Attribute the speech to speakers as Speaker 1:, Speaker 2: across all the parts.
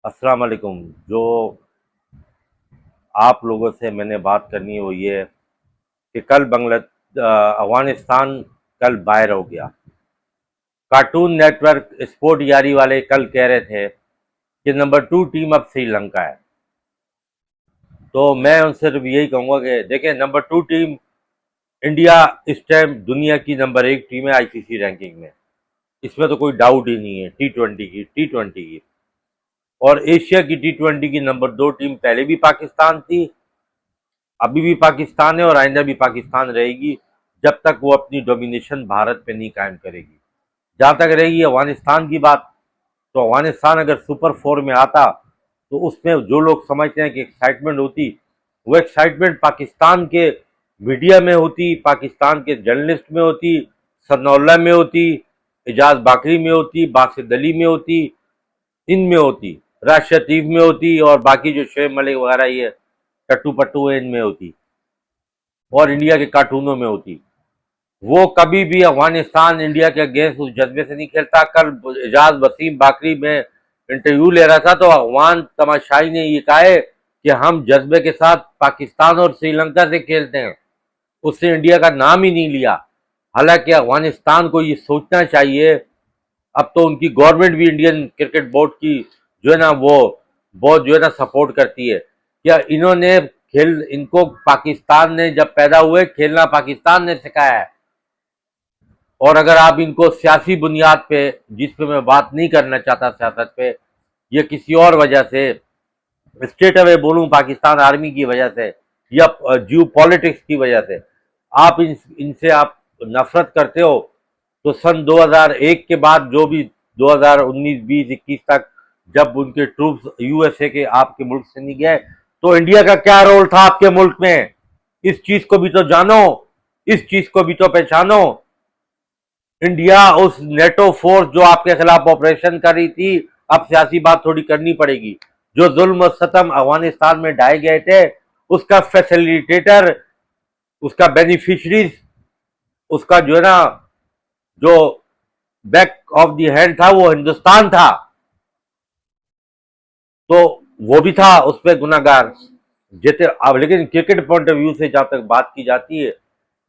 Speaker 1: अस्सलाम वालेकुम। जो आप लोगों से मैंने बात करनी है वो ये है कि कल अफगानिस्तान कल बाहर हो गया। कार्टून नेटवर्क स्पोर्ट यारी वाले कल कह रहे थे कि नंबर 2 टीम अब श्रीलंका है। तो मैं उनसे सिर्फ यही कहूंगा कि देखें, नंबर 2 टीम इंडिया इस टाइम दुनिया की नंबर 1 टीम है आईसीसी रैंकिंग में। इसमें तो कोई डाउट ही नहीं है। टी ट्वेंटी की और एशिया की टी20 की नंबर 2 टीम पहले भी पाकिस्तान थी, अभी भी पाकिस्तान है और आइंदा भी पाकिस्तान रहेगी जब तक वो अपनी डोमिनेशन भारत पे नहीं कायम करेगी। जहां तक रहेगी अफगानिस्तान की बात, तो अफगानिस्तान अगर सुपर 4 में आता तो उसमें जो लोग समझते हैं कि एक्साइटमेंट होती, वो एक्साइटमेंट पाकिस्तान के मीडिया में होती, पाकिस्तान के जर्नलिस्ट में होती, सनौल्ला में होती, एजाज बाकरी में होती, बासित अली में होती, इनमें होती, राशिद शरीफ में होती और बाकी जो शोएब मलिक वगैरह ये टट्टू पट्टू है इनमें होती और इंडिया के कार्टूनों में होती। वो कभी भी अफगानिस्तान इंडिया के अगेंस्ट उस जज्बे से नहीं खेलता। कल एजाज वसीम बाकरी में इंटरव्यू ले रहा था तो अफगान तमाशाई ने ये कहा है कि हम जज्बे के साथ पाकिस्तान और श्रीलंका से खेलते हैं। उसने इंडिया का नाम ही नहीं लिया। हालांकि अफगानिस्तान को ये सोचना चाहिए, अब तो उनकी गवर्नमेंट भी इंडियन क्रिकेट बोर्ड की जो है ना वो बहुत जो है ना सपोर्ट करती है। क्या इन्होंने खेल इनको पाकिस्तान ने जब पैदा हुए खेलना पाकिस्तान ने सिखाया है। और अगर आप इनको सियासी बुनियाद पे, जिस पे मैं बात नहीं करना चाहता सियासत पे, ये किसी और वजह से स्टेट अवे बोलूं पाकिस्तान आर्मी की वजह से या जियो पॉलिटिक्स की वजह से आप इनसे आप नफरत करते हो, तो सन 2001 के बाद जो भी 2019, 20, 21 तक जब उनके ट्रूप्स यूएसए के आपके मुल्क से नहीं गए, तो इंडिया का क्या रोल था आपके मुल्क में? इस चीज को भी तो जानो, इस चीज को भी तो पहचानो। इंडिया उस नेटो फोर्स जो आपके खिलाफ ऑपरेशन कर रही थी, अब सियासी बात थोड़ी करनी पड़ेगी। जो जुल्म और सतम अफगानिस्तान में ढाए गए थे, उसका फैसिलिटेटर, उसका बेनिफिशरीज, उसका जो है ना जो बैक ऑफ द हैंड था वो हिंदुस्तान था। तो वो भी था उस पर गुनाहगार। जैसे अब लेकिन क्रिकेट पॉइंट ऑफ व्यू से जहां तक बात की जाती है,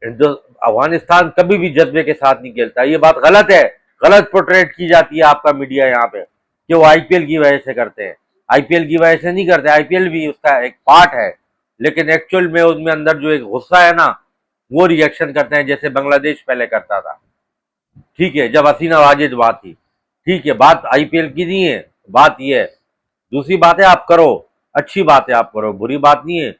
Speaker 1: अफगानिस्तान कभी भी जज्बे के साथ नहीं खेलता। ये बात गलत है, गलत पोर्ट्रेट की जाती है आपका मीडिया यहाँ पे कि वो आईपीएल की वजह से करते हैं। आईपीएल की वजह से नहीं करते, आईपीएल भी उसका एक पार्ट है, लेकिन एक्चुअल में उसमें अंदर जो एक गुस्सा है ना, वो रिएक्शन करते हैं जैसे बांग्लादेश पहले करता था। ठीक है, जब हसीना वाजिद बात थी, ठीक है, बात आईपीएल की नहीं है, बात ये है। दूसरी बात है आप करो, अच्छी बात है आप करो, बुरी बात नहीं है।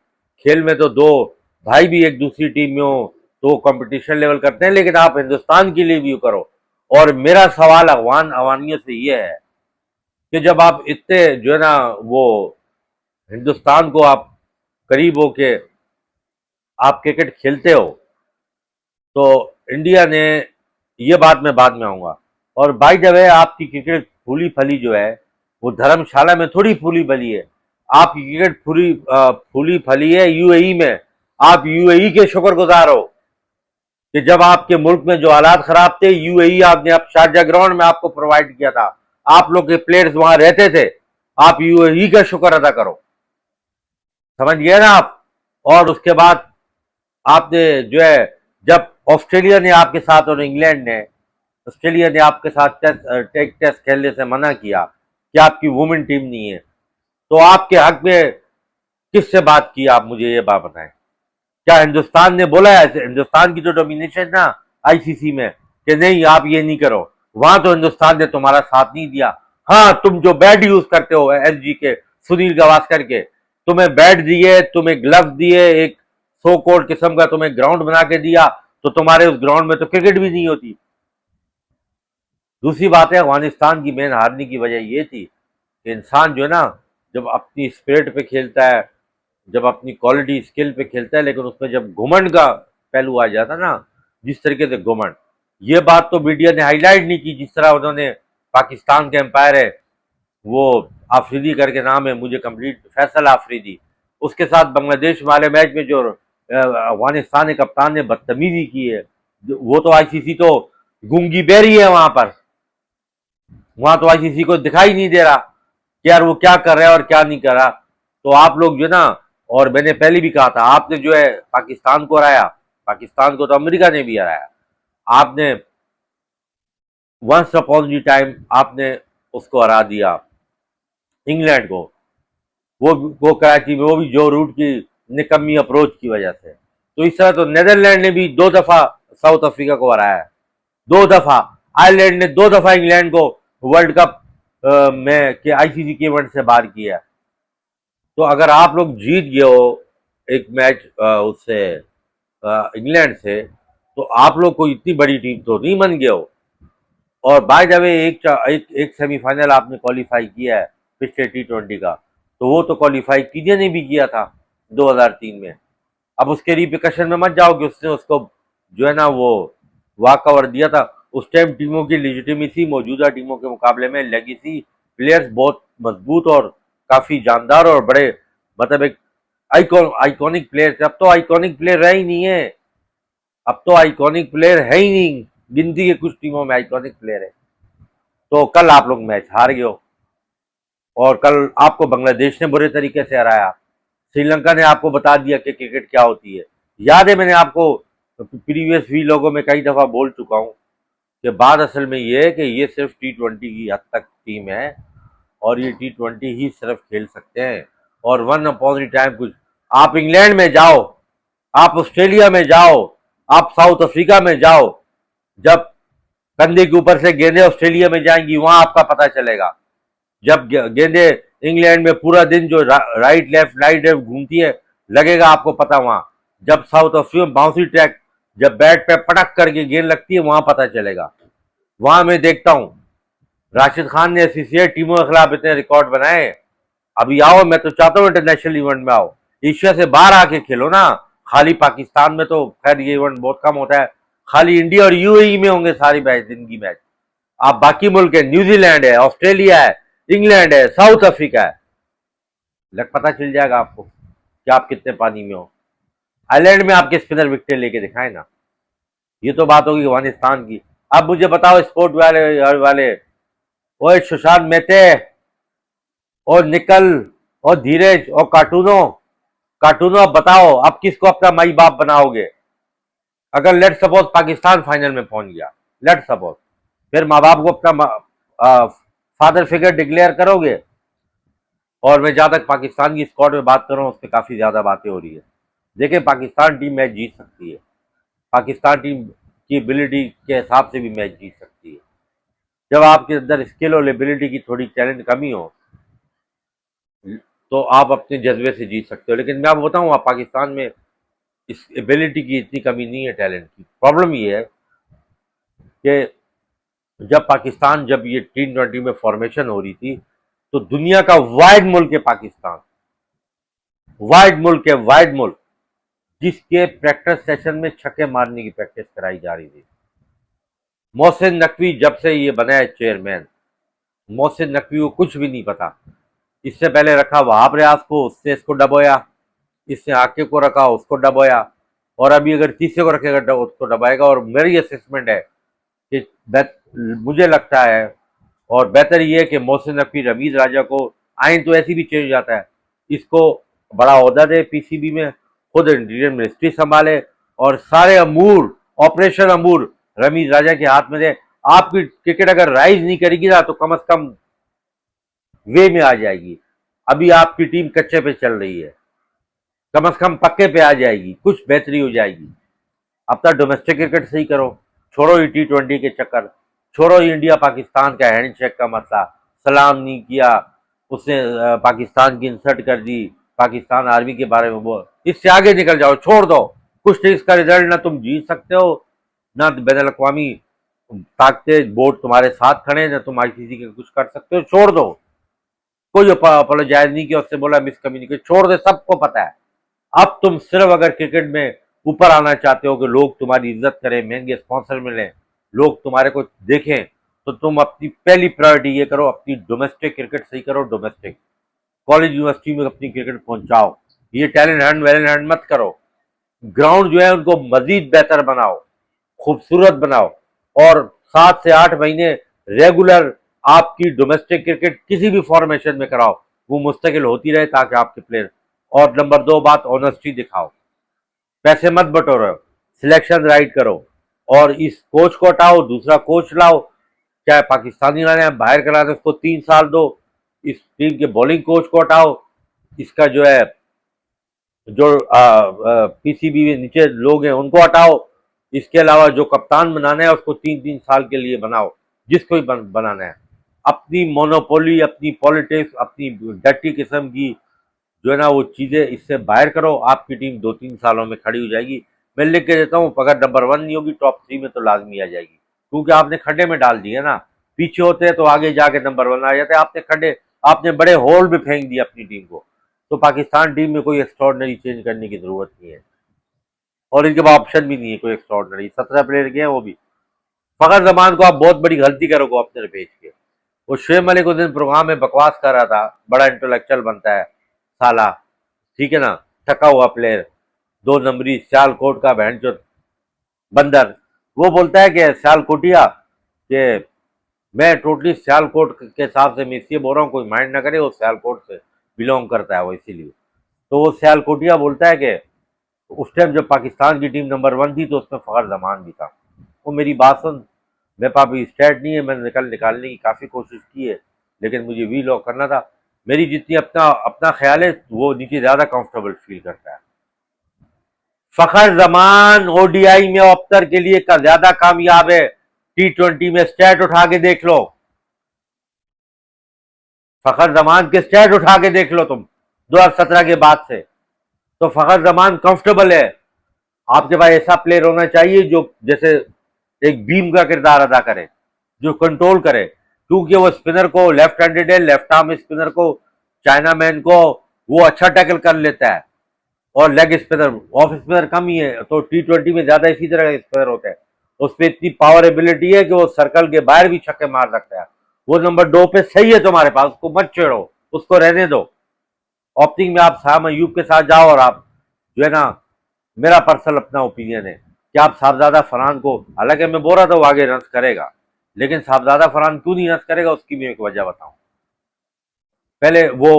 Speaker 1: खेल में तो दो भाई भी एक दूसरी टीम में हो तो कंपटीशन लेवल करते हैं, लेकिन आप हिंदुस्तान के लिए भी करो। और मेरा सवाल अफगानियों से ये है कि जब आप इतने जो है ना वो हिंदुस्तान को आप करीब हो के आप क्रिकेट खेलते हो, तो इंडिया ने, ये बात मैं बाद में आऊंगा। और बाय द वे आपकी क्रिकेट फूली फली जो है वो धर्मशाला में थोड़ी फूली फली है। आपकी क्रिकेट फूली फली है यूएई में। आप यूएई के शुक्रगुजार हो कि जब आपके मुल्क में जो हालात खराब थे, यूएई आपने आप शारजा ग्राउंड में आपको प्रोवाइड किया था, आप लोग के प्लेयर्स वहां रहते थे। आप यूएई का शुक्र अदा करो, समझ गए ना आप। और उसके बाद आपने जो है, जब ऑस्ट्रेलिया ने आपके साथ और इंग्लैंड ने, ऑस्ट्रेलिया ने आपके साथ टेस्ट खेलने से मना किया कि आपकी वुमेन टीम नहीं है, तो आपके हक में किससे बात की? आप मुझे ये बात बताएं। क्या हिंदुस्तान ने बोला है? हिंदुस्तान की जो डोमिनेशन ना आईसीसी में कि नहीं आप ये नहीं करो, वहां तो हिंदुस्तान ने तुम्हारा साथ नहीं दिया। हाँ, तुम जो बैट यूज करते हो एसजी के, सुनील गावस्कर के, तुम्हें बैट दिए, तुम्हें ग्लव्स दिए, एक सो कोड किस्म का तुम्हें ग्राउंड बना के दिया, तो तुम्हारे उस ग्राउंड में तो क्रिकेट भी नहीं होती। दूसरी बात है, अफगानिस्तान की मेन हारने की वजह ये थी कि इंसान जो है ना, जब अपनी स्पिरिट पे खेलता है, जब अपनी क्वालिटी स्किल पे खेलता है, लेकिन उसमें जब घुमंड का पहलू आ जाता ना, जिस तरीके से घुमंड, ये बात तो मीडिया ने हाईलाइट नहीं की। जिस तरह उन्होंने पाकिस्तान के एम्पायर है वो आफरीदी करके नाम है, मुझे कंप्लीट, फैसल आफरीदी, उसके साथ बांग्लादेश वाले मैच में जो अफगानिस्तान के कप्तान ने बदतमीजी की है, वो तो आईसीसी तो गूंगी बेरी है वहां पर। वहां तो आईसीसी को दिखाई नहीं दे रहा कि यार वो क्या कर रहा है और क्या नहीं कर रहा। तो आप लोग जो ना, और मैंने पहले भी कहा था, आपने जो है पाकिस्तान को हराया, पाकिस्तान को तो अमेरिका ने भी हराया। आपने वंस अपॉन दी टाइम आपने उसको हरा दिया, इंग्लैंड को, वो कराची में, वो भी जो रूट की निकम्मी अप्रोच की वजह से। तो इस तरह तो नेदरलैंड ने भी 2 दफा साउथ अफ्रीका को हराया है, 2 दफा। आयरलैंड ने 2 दफा इंग्लैंड को वर्ल्ड कप में के आईसीसी के इवेंट से बाहर किया है। तो अगर आप लोग जीत गए हो एक मैच उससे इंग्लैंड से, तो आप लोग को इतनी बड़ी टीम तो नहीं बन गए हो। और बाय द वे एक सेमीफाइनल आपने क्वालिफाई किया है पिछले T20 का, तो वो तो क्वालिफाई कीजिए ने भी किया था 2003 में। अब उसके रिपिकशन में मत जाओ कि उसने उसको जो है ना वो वॉक ओवर दिया था। उस टाइम टीमों की लेजिटिमेसी मौजूदा टीमों के मुकाबले में लेगेसी प्लेयर्स बहुत मजबूत और काफी जानदार और बड़े, मतलब एक आइकॉनिक प्लेयर थे। अब तो आइकॉनिक प्लेयर रह ही नहीं है, अब तो आइकॉनिक प्लेयर है ही नहीं, गिनती के कुछ टीमों में आइकॉनिक प्लेयर है। तो कल आप लोग मैच हार गए हो, और कल आपको बांग्लादेश ने बुरे तरीके से हराया। श्रीलंका ने आपको बता दिया कि क्रिकेट क्या होती है। याद है, मैंने आपको प्रीवियस भी लोगों में कई दफा बोल चुका हूं कि बात असल में ये है कि ये सिर्फ T20 की हद तक टीम है, और ये T20 ही सिर्फ खेल सकते हैं। और वन अपॉन टाइम कुछ, आप इंग्लैंड में जाओ, आप ऑस्ट्रेलिया में जाओ, आप साउथ अफ्रीका में जाओ, जब कंधे के ऊपर से गेंदे ऑस्ट्रेलिया में जाएंगी वहां आपका पता चलेगा। जब गेंदे इंग्लैंड में पूरा दिन जो राइट लेफ्ट घूमती है, लगेगा आपको पता वहां। जब साउथ अफ्रीका में बाउंसी ट्रैक, जब बैट पे पटक करके गेंद लगती है, वहां पता चलेगा। वहां मैं देखता हूं राशिद खान ने एसोसिएट टीमों के खिलाफ इतने रिकॉर्ड बनाए। अभी आओ, मैं तो चाहता हूँ इंटरनेशनल इवेंट में आओ, एशिया से बाहर आके खेलो ना। खाली पाकिस्तान में तो खैर ये इवेंट बहुत कम होता है, खाली इंडिया और यूएई में होंगे सारी मैच, दिन की मैच। आप बाकी मुल्क है, न्यूजीलैंड है, ऑस्ट्रेलिया है, इंग्लैंड है, साउथ अफ्रीका है, लग पता चल जाएगा आपको कि आप कितने पानी में हो। आयरलैंड में आपके स्पिनर विकेट लेके दिखाए ना। ये तो बात होगी अफगानिस्तान की। अब मुझे बताओ स्पोर्ट वाले ओए सुशांत मेहते और निकल और धीरज और कार्टूनों अब बताओ, अब किसको अपना माई बाप बनाओगे? अगर लेट सपोज पाकिस्तान फाइनल में पहुंच गया, लेट सपोज, फिर माँ बाप को अपना फादर फिगर डिक्लेयर करोगे? और मैं जहां तक पाकिस्तान की स्क्वाड में बात कर रहा हूँ, उस पर काफी ज्यादा बातें हो रही है। देखिए, पाकिस्तान टीम मैच जीत सकती है, पाकिस्तान टीम की एबिलिटी के हिसाब से भी मैच जीत सकती है। जब आपके अंदर स्किल और एबिलिटी की थोड़ी टैलेंट कमी हो, तो आप अपने जज्बे से जीत सकते हो। लेकिन मैं आपको बताऊं, आप पाकिस्तान में इस एबिलिटी की इतनी कमी नहीं है, टैलेंट की। प्रॉब्लम ये है कि जब ये T20 में फॉर्मेशन हो रही थी, तो दुनिया का वाइड मुल्क है पाकिस्तान, वाइड मुल्क, जिसके प्रैक्टिस सेशन में छक्के मारने की प्रैक्टिस कराई जा रही थी। मोहसिन नकवी जब से ये बना है चेयरमैन, मोहसिन नकवी को कुछ भी नहीं पता। इससे पहले रखा वहाब रियाज को, उससे इसको डबोया, इसने आके को रखा, उसको डबोया, और अभी अगर तीसरे को रखेगा उसको डबाएगा। और मेरी असेसमेंट है कि मुझे लगता है, और बेहतर ये है कि मोहसिन नकवी रमीज राजा को, आइन तो ऐसी भी चेंज हो जाता है, इसको बड़ा ओहदा दे पीसीबी में, खुद इंटीरियर मिनिस्ट्री संभाले, और सारे अमूर, ऑपरेशन अमूर रमीज राजा के हाथ में दे। आपकी क्रिकेट अगर राइज नहीं करेगी ना, तो कम से कम वे में आ जाएगी। अभी आपकी टीम कच्चे पे चल रही है, कम से कम पक्के पे आ जाएगी, कुछ बेहतरी हो जाएगी। अब तक डोमेस्टिक क्रिकेट सही करो, छोड़ो ये T20 के चक्कर, छोड़ो इंडिया पाकिस्तान का हैंडशेक का मसला, सलाम नहीं किया उसने, पाकिस्तान की इंसल्ट कर दी, पाकिस्तान आर्मी के बारे में बोल, इससे आगे निकल जाओ, छोड़ दो। कुछ नहीं इसका रिजल्ट, ना तुम जीत सकते हो, ना बैनुल अक़वामी ताकतें बोर्ड तुम्हारे साथ खड़े, ना तुम आईसीसी के कुछ कर सकते हो, छोड़ दो। कोई अपोलोजाइज नहीं किया, उससे बोला मिसकम्युनिकेट, छोड़ दे, सबको पता है। अब तुम सिर्फ अगर क्रिकेट में ऊपर आना चाहते हो कि लोग तुम्हारी इज्जत करें, महंगे स्पॉन्सर मिलें, लोग तुम्हारे को देखें, तो तुम अपनी पहली प्रायोरिटी ये करो, अपनी डोमेस्टिक क्रिकेट सही करो। डोमेस्टिक कॉलेज यूनिवर्सिटी में अपनी क्रिकेट पहुंचाओ, ये टैलेंट हंट वैलेंट हंट मत करो। ग्राउंड जो है उनको मजीद बेहतर बनाओ, खूबसूरत बनाओ, और 7 से 8 महीने रेगुलर आपकी डोमेस्टिक क्रिकेट किसी भी फॉर्मेशन में कराओ, वो मुस्तकिल होती रहे ताकि आपके प्लेयर। और नंबर 2 बात, ऑनेस्टी दिखाओ, पैसे मत बटोरो, सिलेक्शन राइट करो, और इस कोच को हटाओ, दूसरा कोच लाओ, चाहे पाकिस्तानी लाने हैं, बाहर कराने, उसको 3 साल दो। इस टीम के बॉलिंग कोच को हटाओ, इसका जो है जो पीसीबी में नीचे लोग हैं उनको हटाओ। इसके अलावा जो कप्तान बनाना है उसको 3-3 साल के लिए बनाओ, जिसको भी बनाना है। अपनी मोनोपोली, अपनी पॉलिटिक्स, अपनी डटी किस्म की जो है ना वो चीजें इससे बाहर करो, आपकी टीम 2-3 सालों में खड़ी हो जाएगी। मैं लिख के देता हूँ, अगर नंबर 1 नहीं होगी टॉप 3 में तो लाजमी आ जाएगी, क्योंकि आपने खड्डे में डाल दिया ना। पीछे होते हैं तो आगे जाके नंबर 1 आ जाते हैं, आपने बड़े होल में फेंक दिया अपनी टीम को। तो पाकिस्तान टीम में कोई एक्स्ट्रॉर्डनरी चेंज करने की जरूरत नहीं है, और इनके पास ऑप्शन भी नहीं है कोई एक्स्ट्रॉर्डनरी। 17 प्लेयर के हैं, वो भी फखर जमान को आप बहुत बड़ी गलती करोगे अपने भेज के। वो शुएब मलिक उस दिन प्रोग्राम में बकवास कर रहा था, बड़ा इंटेलेक्चुअल बनता है साला, ठीक है ना, थका हुआ प्लेयर, 2 नंबरी सियालकोट का बहनचोद बंदर। वो बोलता है कि सियालकोटिया कि मैं टोटली सियालकोट के हिसाब से मैं इसलिए बोल रहा हूँ, कोई माइंड ना करे, वो सियालकोट से बिलोंग करता है वो, इसीलिए। तो वो सियालकोटिया बोलता है कि उस टाइम जब पाकिस्तान की टीम नंबर 1 थी तो उसमें फखर जमान भी था। वो मेरी बात सुन, मेरे पास अभी स्टैट नहीं है, मैंने निकालने की काफ़ी कोशिश की है, लेकिन मुझे वी लॉक करना था। मेरी जितनी अपना अपना ख्याल है, वो नीचे ज़्यादा कंफर्टेबल फील करता है। फखर जमान ओडीआई में अख्तर के लिए का ज़्यादा कामयाब है, T20 में स्टैट उठा के देख लो, फखर जमान के स्टैट उठा के देख लो तुम 2017 के बाद से। तो फखर जमान कंफर्टेबल है। आपके पास ऐसा प्लेयर होना चाहिए जो जैसे एक बीम का किरदार अदा करे, जो कंट्रोल करे, क्योंकि वो स्पिनर को, लेफ्ट हैंडेड है, लेफ्ट आर्म स्पिनर को, चाइना मैन को वो अच्छा टैकल कर लेता है, और लेग स्पिनर, ऑफ स्पिनर कम ही है। तो T20 में ज्यादा इसी तरह के स्पिनर होते हैं, उस पर इतनी पावर एबिलिटी है कि वो सर्कल के बाहर भी छक्के मार सकता है। वो नंबर 2 पे सही है तुम्हारे पास, उसको मत छेड़ो, उसको रहने दो। ओपनिंग में आप साम अयूब के साथ जाओ, और आप जो है ना, मेरा पर्सनल अपना ओपिनियन है कि आप साहबजादा फरहान को, हालांकि मैं बोल रहा था वो आगे रन करेगा, लेकिन साहबजादा फरहान क्यों नहीं रन करेगा उसकी भी एक वजह बताऊं। पहले वो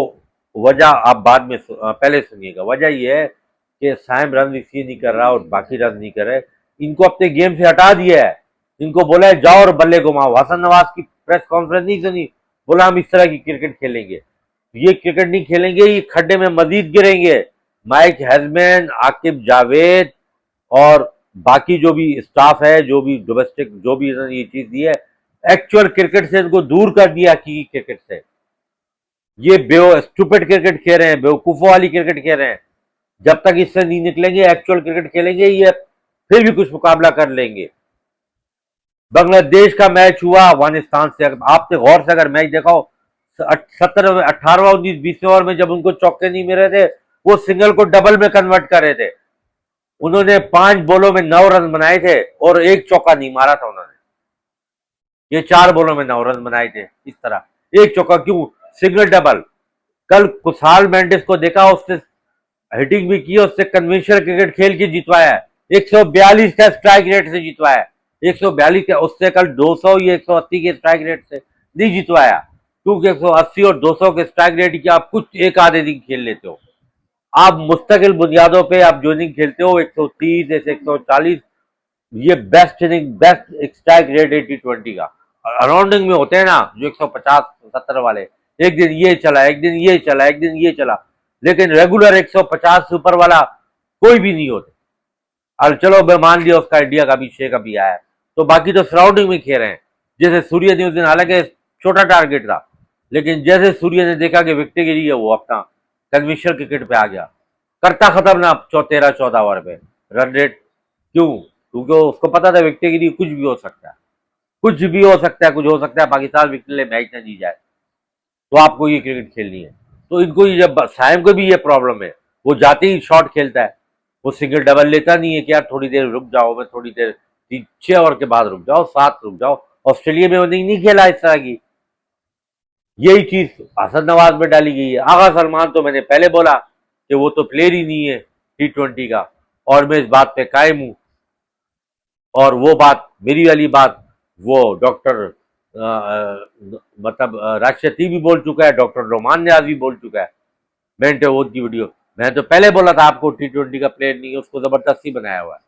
Speaker 1: वजह आप बाद में पहले सुनिएगा। वजह यह है कि साइम रन इसलिए नहीं कर रहा और बाकी रन नहीं कर रहे, इनको अपने गेम से हटा दिया है। इनको बोला है जाओ और बल्ले घुमाओ। हसन नवाज की प्रेस कॉन्फ्रेंस नहीं सुनी, बोला हम इस तरह की क्रिकेट खेलेंगे। ये क्रिकेट नहीं खेलेंगे, ये खड्डे में मजीद गिरेंगे। माइक हैजमैन, आकिब जावेद और बाकी जो भी स्टाफ है, जो भी डोमेस्टिक, जो भी ये चीज दी है, एक्चुअल क्रिकेट से इनको दूर कर दिया हकीकी क्रिकेट से। ये स्टूपिड क्रिकेट खेल रहे हैं, बेवकूफों वाली क्रिकेट खेल रहे हैं। जब तक इससे नहीं निकलेंगे, एक्चुअल क्रिकेट खेलेंगे, ये फिर भी कुछ मुकाबला कर लेंगे। बांग्लादेश का मैच हुआ अफगानिस्तान से, आपने गौर से अगर मैच देखा हो, 17, 18, 19, 20वें ओवर में जब उनको चौके नहीं मिल रहे थे, वो सिंगल को डबल में कन्वर्ट कर रहे थे। उन्होंने 5 बॉलों में 9 रन बनाए थे और एक चौका नहीं मारा था उन्होंने। ये 4 बॉलों में 9 रन बनाए थे, इस तरह एक चौका क्यों, सिंगल डबल। कल कुशाल मेंडिस को देखा, उसने हिटिंग भी की, उससे कन्वेंशनल क्रिकेट खेल के जितवाया है। 142 का स्ट्राइक रेट से जितवाया है, 142 का। उससे कल 200 या 180 के स्ट्राइक रेट से नहीं जितवाया, क्योंकि 180 और 200 के स्ट्राइक रेट की आप कुछ एक आधे दिन खेल लेते हो। आप मुस्तकिल बुनियादों पे आप जो इनिंग खेलते हो, 130 से 140, ये best inning, best strike rate है T20 का। अराउंडिंग में होते हैं ना जो 150-70 वाले, एक दिन ये चला, एक दिन ये चला, एक दिन ये चला, लेकिन रेगुलर 150 से ऊपर वाला कोई भी नहीं होते। और चलो मैं मान लिया उसका इंडिया का भी 6 का भी आया, तो बाकी तो सराउंडिंग में खेल रहे हैं। जैसे सूर्य ने उस दिन, हालांकि छोटा टारगेट था, लेकिन जैसे सूर्य ने देखा कि विकेट गिरी है, वो अपना कन्वेंशनल क्रिकेट पे आ गया, करता खत्म ना 13-14 ओवर पे रन रेट। क्यों? क्योंकि उसको पता था विकेट गिरी, कुछ भी हो सकता है, कुछ भी हो सकता है, कुछ हो सकता है, पाकिस्तान विकेट ले मैच ना जीत जाए, तो आपको ये क्रिकेट खेलनी है। तो इनको ये, जब साइम को भी ये प्रॉब्लम है, वो जाते ही शॉट खेलता है, वो सिंगल डबल लेता नहीं है कि यार थोड़ी देर रुक जाओ, मैं थोड़ी देर 6 ओवर के बाद रुक जाओ, 7 रुक जाओ। ऑस्ट्रेलिया में उन्हें नहीं खेला इस तरह की। यही चीज हसन नवाज में डाली गई है। आगा सलमान तो मैंने पहले बोला कि वो तो प्लेयर ही नहीं है T20 का, और मैं इस बात पे कायम हूं। और वो बात, मेरी वाली बात, वो डॉक्टर मतलब राष्ट्रपति भी बोल चुका है, डॉक्टर रोमान न्याज भी बोल चुका है। बेंटे वोट की वीडियो, मैंने तो पहले बोला था आपको T20 का प्लेयर नहीं है, उसको जबरदस्ती बनाया हुआ है।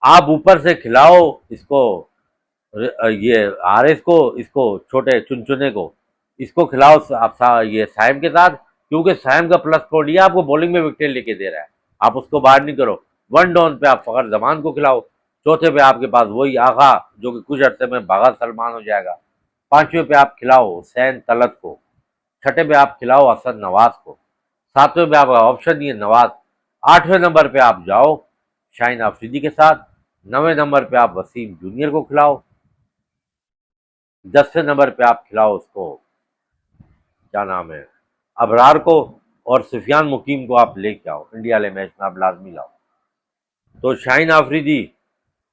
Speaker 1: आप ऊपर से खिलाओ इसको, ये आरएस को, इसको छोटे चुनचुने को, इसको खिलाओ आप ये साइम के साथ, क्योंकि साइम का प्लस पॉइंट ये आपको बॉलिंग में विकेट लेके दे रहा है। आप उसको बाहर नहीं करो। वन डाउन पे आप फखर जमान को खिलाओ। चौथे पे आपके पास वही आगा जो कि कुछ अर्से में बागा सलमान हो जाएगा। पांचवें पे आप खिलाओ हुसैन तलत को। छठे पे आप खिलाओ असद नवाज को। सातवें पे आपका ऑप्शन नहीं है नवाज। आठवें नंबर पे आप जाओ शाहीन अफरीदी के साथ। नवे नंबर पे आप वसीम जूनियर को खिलाओ। 10वें नंबर पे आप खिलाओ उसको, क्या नाम है, अबरार को। और सुफियान मुकीम को आप लेके आओ, इंडिया वाले मैच में आप लाजमी लाओ। तो शाहीन अफरीदी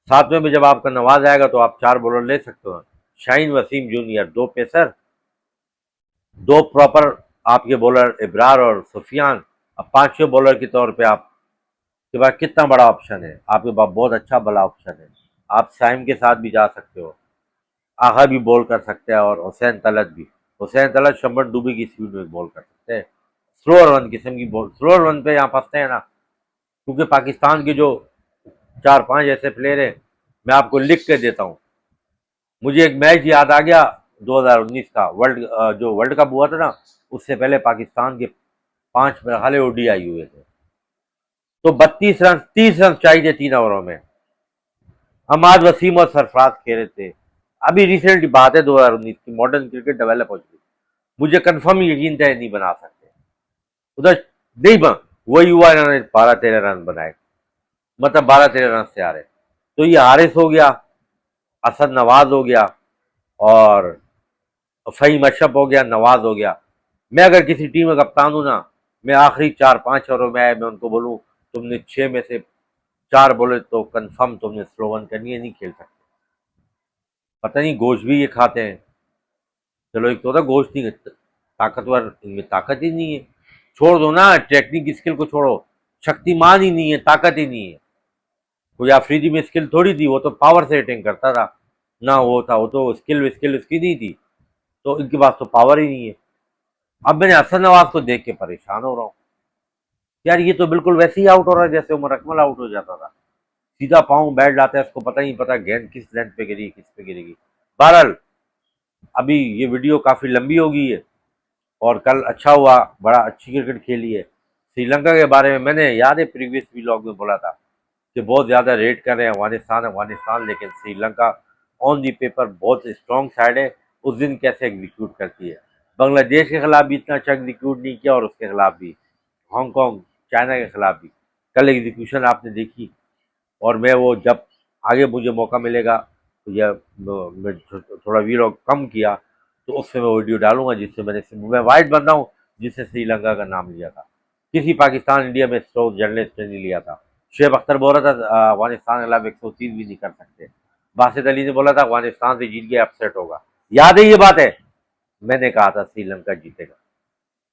Speaker 1: 7वें में जब आपका नवाज आएगा तो आप 4 बॉलर ले सकते हो। Shaheen, Wasim junior, 2 pacer, 2 proper आपके बॉलर इब्रार और सुफियान। अब 5वें बॉलर के तौर पे आप के पास कितना बड़ा ऑप्शन है, आपके पास बहुत अच्छा बड़ा ऑप्शन है। आप साइम के साथ भी जा सकते हो, आगा भी बॉल कर सकते हैं, और हुसैन तलत भी। हुसैन तलत शंबर डूबी की स्पीड में बॉल कर सकते हैं। स्लोअर वन किस्म की बॉल, स्लोअर वन पे यहाँ फंसते हैं ना, क्योंकि पाकिस्तान के जो 4-5 ऐसे प्लेयर हैं, मैं आपको लिख के देता हूँ। मुझे एक मैच याद आ गया 2019 का, जो वर्ल्ड कप हुआ था ना, उससे पहले पाकिस्तान के 5 मेरे ख्याल ओडीआई हुए थे। तो 32 रन, 30 रन चाहिए 3 ओवरों में। हमाद वसीम और सरफराज खेले थे। अभी रिसेंट बात है 2019 की, मॉडर्न क्रिकेट डेवलप हो चुकी। मुझे कंफर्म यकीन था नहीं बना सकते उधर, नहीं बन वही हुआ, इन्होंने 12-13 रन बनाए, मतलब 12-13 रन से आ रहे। तो ये हारिस हो गया, असद नवाज हो गया, और फ़हीम अशरफ हो गया, नवाज हो गया। मैं अगर किसी टीम का कप्तान हूं ना, मैं आखिरी 4-5 ओवरों में आए, मैं उनको बोलूं तुमने 6 में से 4 बोले तो कंफर्म तुमने स्लो वन करनी है, नहीं खेल सकते। पता नहीं गोश्त भी ये खाते हैं। चलो एक तो होता गोश्त नहीं, ताकतवर, इनमें ताकत ही नहीं है। छोड़ दो ना, टेक्निक स्किल को छोड़ो, शक्तिमान ही नहीं है, ताकत ही नहीं है। कोई अफरीदी में स्किल थोड़ी थी, वो तो पावर से अटैक करता था ना, वो था, वो तो स्किल स्किल उसकी नहीं थी। तो इनके पास तो पावर ही नहीं है। अब मैंने हसन नवाज को देख के परेशान हो रहा हूँ। यार ये तो बिल्कुल वैसे ही आउट हो रहा है जैसे उमर अकमल आउट हो जाता था। सीधा पाँव बैठ जाता है, उसको पता ही नहीं पता गेंद किस लेंथ पे गिरी, किस पे गिरेगी। बहरहाल अभी ये वीडियो काफी लंबी हो गई है, और कल अच्छा हुआ, बड़ा अच्छी क्रिकेट खेली है। श्रीलंका के बारे में मैंने याद है प्रीवियस व्लॉग में बोला था कि बहुत ज्यादा रेट कर रहे हैं अफगानिस्तान अफगानिस्तान, लेकिन श्रीलंका ऑन दी पेपर बहुत स्ट्रॉन्ग साइड है। उस दिन कैसे एग्जीक्यूट करती है। बांग्लादेश के खिलाफ भी इतना अच्छा एग्जीक्यूट नहीं किया, और उसके खिलाफ भी, हांगकांग, चाइना के खिलाफ भी कल एग्जीक्यूशन आपने देखी। और मैं वो जब आगे मुझे मौका मिलेगा तो यह मैं थोड़ा वीलॉग कम किया तो उसमें मैं वीडियो डालूंगा, जिससे मैं वाइट बंदा हूँ जिससे श्रीलंका का नाम लिया था। किसी पाकिस्तान इंडिया में स्ट्रोक जर्नलिस्ट ने नहीं लिया था। शुएब अख्तर बोल रहा था अफगानिस्तान के खिलाफ 130 भी नहीं कर सकते। बासित अली ने बोला था अफगानिस्तान से जीत के अपसेट होगा। याद है ये बात है, मैंने कहा था श्रीलंका जीतेगा।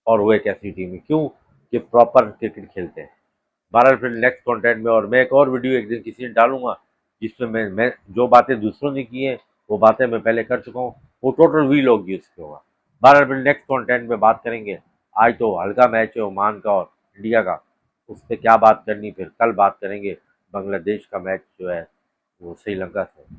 Speaker 1: और वो एक ऐसी टीम है, क्यों कि प्रॉपर क्रिकेट खेलते हैं। बहरहाल फिर नेक्स्ट कंटेंट में, और मैं एक और वीडियो एक दिन किसी दिन डालूंगा, जिसमें मैं जो बातें दूसरों ने की हैं वो बातें मैं पहले कर चुका हूँ, वो टोटल वील होगी उसके होगा। बहरहाल फिर नेक्स्ट कंटेंट में बात करेंगे। आज तो हल्का मैच है ओमान का और इंडिया का, उस पर क्या बात करनी, फिर कल बात करेंगे बांग्लादेश का मैच जो है वो श्रीलंका से।